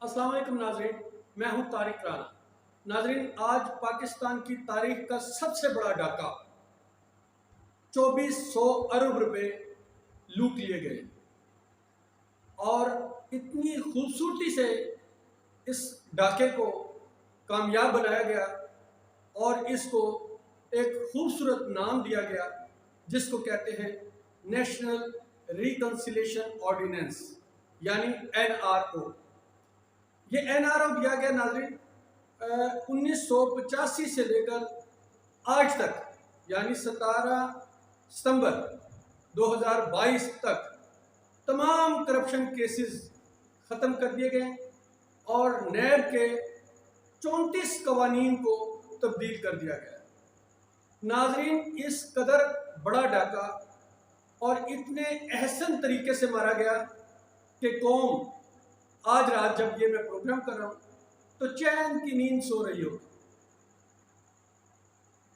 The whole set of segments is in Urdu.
السلام علیکم ناظرین، میں ہوں طارق رانا۔ ناظرین، آج پاکستان کی تاریخ کا سب سے بڑا ڈاکہ 2400 ارب روپے لوٹ لیے گئے اور اتنی خوبصورتی سے اس ڈاکے کو کامیاب بنایا گیا اور اس کو ایک خوبصورت نام دیا گیا جس کو کہتے ہیں نیشنل ریکنسیلیشن آرڈیننس یعنی NRO۔ یہ NRO دیا گیا ناظرین 1985 سے لے کر آج تک یعنی 17 ستمبر 2022 تک تمام کرپشن کیسز ختم کر دیے گئے اور نیب کے 34 قوانین کو تبدیل کر دیا گیا۔ ناظرین، اس قدر بڑا ڈاکہ اور اتنے احسن طریقے سے مارا گیا کہ قوم آج رات جب یہ میں پروگرام کر رہا ہوں تو چین کی نیند سو رہی ہو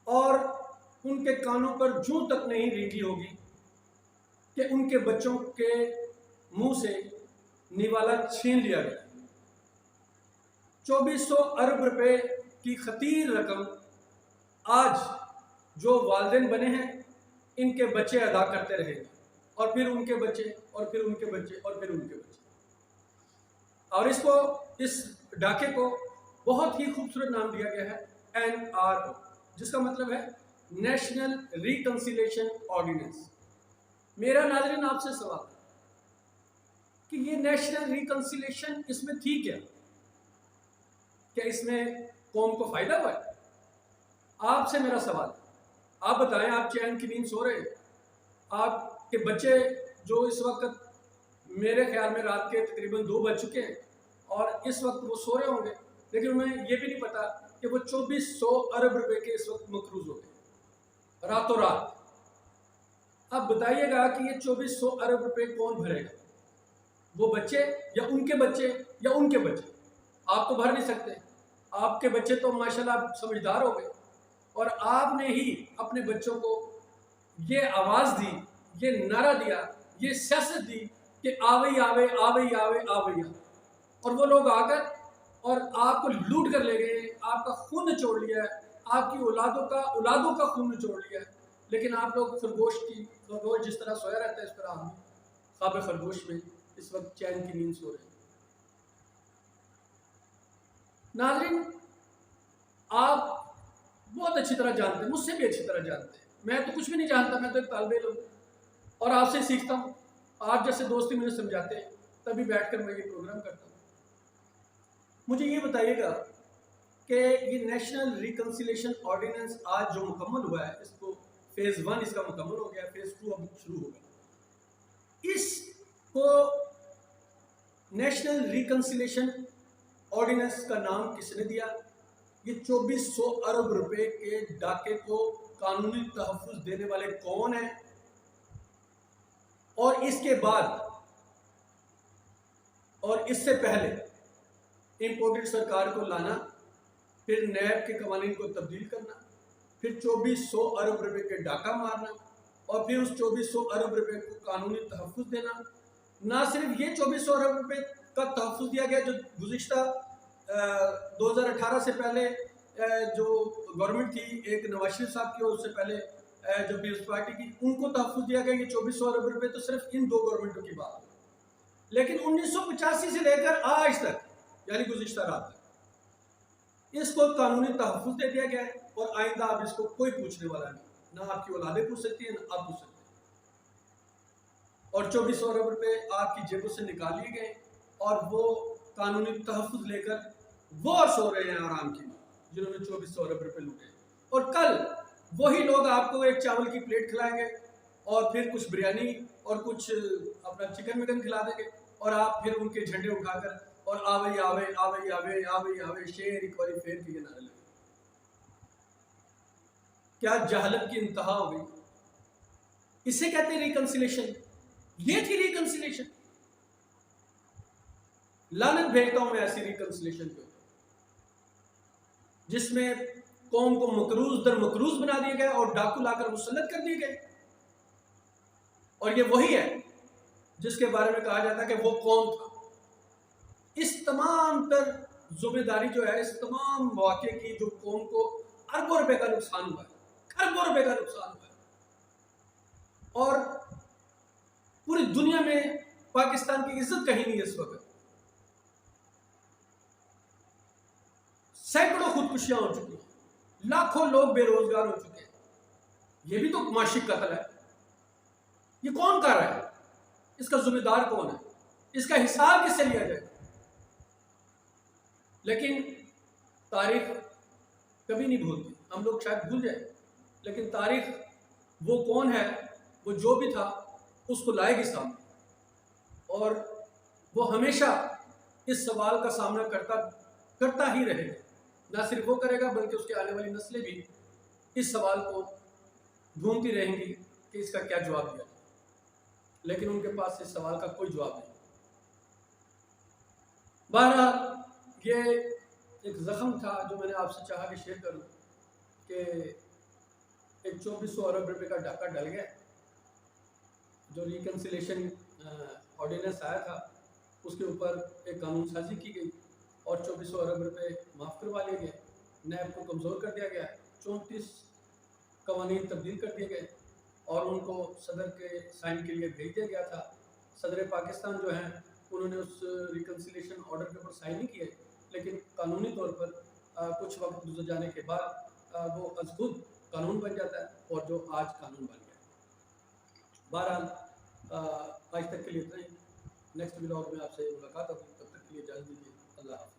اور ان کے کانوں پر جوں تک نہیں رینگی ہوگی کہ ان کے بچوں کے منہ سے نوالا چھین لیا گیا۔ 2400 ارب روپے کی خطیر رقم آج جو والدین بنے ہیں ان کے بچے ادا کرتے رہے اور پھر ان کے بچے اور پھر ان کے بچے اور پھر ان کے بچے، اور اس ڈاکے کو بہت ہی خوبصورت نام دیا گیا ہے NRO، جس کا مطلب ہے نیشنل ریکنسیلیشن آرڈیننس۔ میرا ناظرین آپ سے سوال ہے کہ یہ نیشنل ریکنسیلیشن اس میں تھی کیا اس میں قوم کو فائدہ ہوا ہے؟ آپ سے میرا سوال، آپ بتائیں، آپ چین کی نیند سو رہے ہیں، آپ کے بچے جو اس وقت میرے خیال میں رات کے تقریباً 2 بج چکے ہیں اور اس وقت وہ سو رہے ہوں گے، لیکن انہیں یہ بھی نہیں پتا کہ وہ 2400 ارب روپے کے اس وقت مقروض ہو گئے راتوں رات۔ اب بتائیے گا کہ یہ 2400 ارب روپے کون بھرے گا؟ وہ بچے یا ان کے بچے یا ان کے بچے؟ آپ تو بھر نہیں سکتے، آپ کے بچے تو ماشاءاللہ سمجھدار ہو گئے اور آپ نے ہی اپنے بچوں کو یہ آواز دی، یہ نعرہ دیا، یہ سیاست دی کہ آوے آوے آوے آوے آوے، اور وہ لوگ آ کر اور آپ کو لوٹ کر لے گئے، آپ کا خون نچوڑ لیا ہے، آپ کی اولادوں کا خون نچوڑ لیا ہے، لیکن آپ لوگ خرگوش جس طرح سویا رہتا ہے اس طرح ہم خواب خرگوش میں اس وقت چین کی نیند سو رہے ہیں۔ ناظرین، آپ بہت اچھی طرح جانتے ہیں، مجھ سے بھی اچھی طرح جانتے ہیں، میں تو کچھ بھی نہیں جانتا، میں تو ایک طالب علم اور آپ سے سیکھتا ہوں، آپ جیسے دوستی مجھے سمجھاتے ہیں تبھی بیٹھ کر میں یہ پروگرام کرتا ہوں۔ مجھے یہ بتائیے گا کہ یہ نیشنل ریکنسیلیشن آرڈیننس آج جو مکمل ہوا ہے، اس کو فیز 1 اس کا مکمل ہو گیا، فیز 2 اب شروع ہوگا۔ اس کو نیشنل ریکنسیلیشن آرڈیننس کا نام کس نے دیا؟ یہ 2400 ارب روپے کے ڈاکے کو قانونی تحفظ دینے والے کون ہیں؟ اور اس کے بعد اور اس سے پہلے امپورٹڈ سرکار کو لانا، پھر نیب کے قوانین کو تبدیل کرنا، پھر 2400 ارب روپے کے ڈاکہ مارنا اور پھر اس 2400 ارب روپے کو قانونی تحفظ دینا۔ نہ صرف یہ 2400 ارب روپے کا تحفظ دیا گیا جو گزشتہ 2018 سے پہلے جو گورنمنٹ تھی ایک نواز شریف صاحب کی اور اس سے پہلے جو پیپلز پارٹی کی، ان کو تحفظ دیا گیا۔ یہ 2400 ارب روپے تو صرف ان 2 گورنمنٹوں کی بات ہے، لیکن 1985 سے لے کر آج تک یعنی گزشتہ رات تک اس کو قانونی تحفظ دے دیا گیا ہے اور آئندہ اب اس کو کوئی پوچھنے والا نہیں، نہ آپ کی اولادیں پوچھ سکتی ہیں نہ آپ پوچھ سکتے ہیں، اور 2400 ارب روپے آپ کی جیبوں سے نکال لیے گئے اور وہ قانونی تحفظ لے کر وہ سو رہے ہیں آرام کی، جنہوں نے 2400 ارب روپے لوٹے، اور کل وہی لوگ آپ کو ایک چاول کی پلیٹ کھلائیں گے اور پھر کچھ بریانی اور کچھ اپنا چکن مکن کھلا دیں گے اور آپ پھر ان کے جھنڈے اٹھا کر اور آوے آوے آوے آوے آوے آوے شیر ایک باری پھیر کے نعرے لگے۔ کیا جہالت کی انتہا ہو گئی؟ اسے کہتے ہیں ریکنسیلیشن، یہ تھی ریکنسیلیشن۔ لعنت بھیجتا ہوں میں ایسی ریکنسیلیشن پہ جس میں قوم کو مقروض در مقروض بنا دیا گیا اور ڈاکو لا کر مسلط کر دیے گئے، اور یہ وہی ہے جس کے بارے میں کہا جاتا ہے کہ وہ کون تھا۔ اس تمام تمام تر ذمہ داری جو ہے اس تمام واقعے کی، جو قوم کو اربوں روپے کا نقصان ہوا ہے، اربوں روپے کا نقصان ہوا ہے، اور پوری دنیا میں پاکستان کی عزت کہیں نہیں اس وقت. سینکڑوں خودکشیاں ہو چکی ہیں، لاکھوں لوگ بے روزگار ہو چکے ہیں. یہ بھی تو معاشی قتل ہے. یہ کون کر رہا ہے؟ اس کا ذمہ دار کون ہے؟ اس کا حساب کس سے لیا جائے؟ لیکن تاریخ کبھی نہیں بھولتی. ہم لوگ شاید بھول جائیں، لیکن تاریخ وہ کون ہے، وہ جو بھی تھا اس کو لائے گی سامنے، اور وہ ہمیشہ اس سوال کا سامنا کرتا ہی رہے گا. نہ صرف وہ کرے گا بلکہ اس کے آنے والی نسلیں بھی اس سوال کو ڈھونڈتی رہیں گی کہ اس کا کیا جواب دیا جائے، لیکن ان کے پاس اس سوال کا کوئی جواب نہیں. بہرحال یہ ایک زخم تھا جو میں نے آپ سے چاہا کہ شیئر کروں، کہ ایک 2400 ارب روپے کا ڈاکہ ڈل گیا. جو ریکنسیلیشن آرڈیننس آیا تھا اس کے اوپر ایک قانون سازی کی گئی اور 2400 ارب روپے معاف کروا لیے گئے. نیب کو کمزور کر دیا گیا، 34 قوانین تبدیل کر دیے گئے اور ان کو صدر کے سائن کے لیے بھیج دیا گیا تھا. صدر پاکستان جو ہیں انہوں نے اس ریکنسیلیشن آرڈر کے اوپر سائن نہیں کیے، لیکن قانونی طور پر کچھ وقت گزر جانے کے بعد وہ از خود قانون بن جاتا ہے، اور جو آج قانون بن گیا. بہرحال آج تک کے لیے اتنا ہی. نیکسٹ ولاگ میں آپ سے ملاقات ہوگی، تب تک کے لیے اجازت دیجیے. اللہ حافظ.